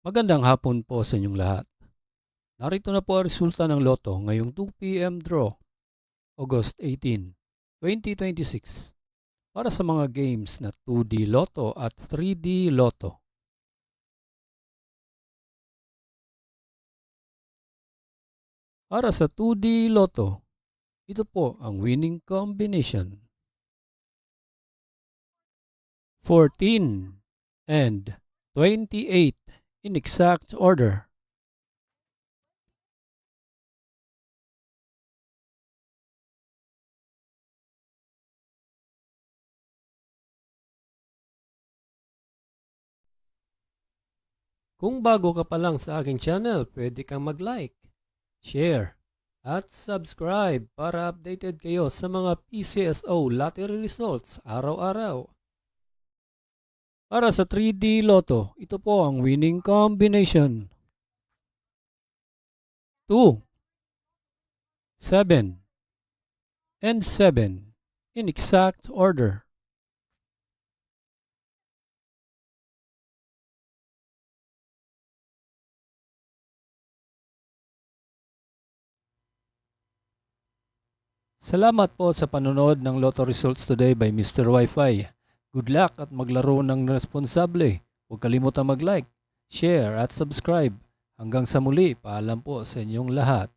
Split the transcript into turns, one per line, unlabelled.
Magandang hapon po sa inyong lahat. Narito na po ang resulta ng loto ngayong 2 p.m. draw, August 18, 2026 para sa mga games na 2D Lotto at 3D Lotto. Para sa 2D Lotto, ito po ang winning combination: 14 and 28 in exact order. Kung bago ka pa lang sa aking channel, pwede kang mag-like, share, at subscribe para updated kayo sa mga PCSO lottery results araw-araw. Para sa 3D Lotto, ito po ang winning combination: 2, 7, and 7 in exact order. Salamat po sa panonood ng Lotto Results Today by Mr. Wi-Fi. Good luck at maglaro ng responsable. Huwag kalimutang mag-like, share at subscribe. Hanggang sa muli, paalam po sa inyong lahat.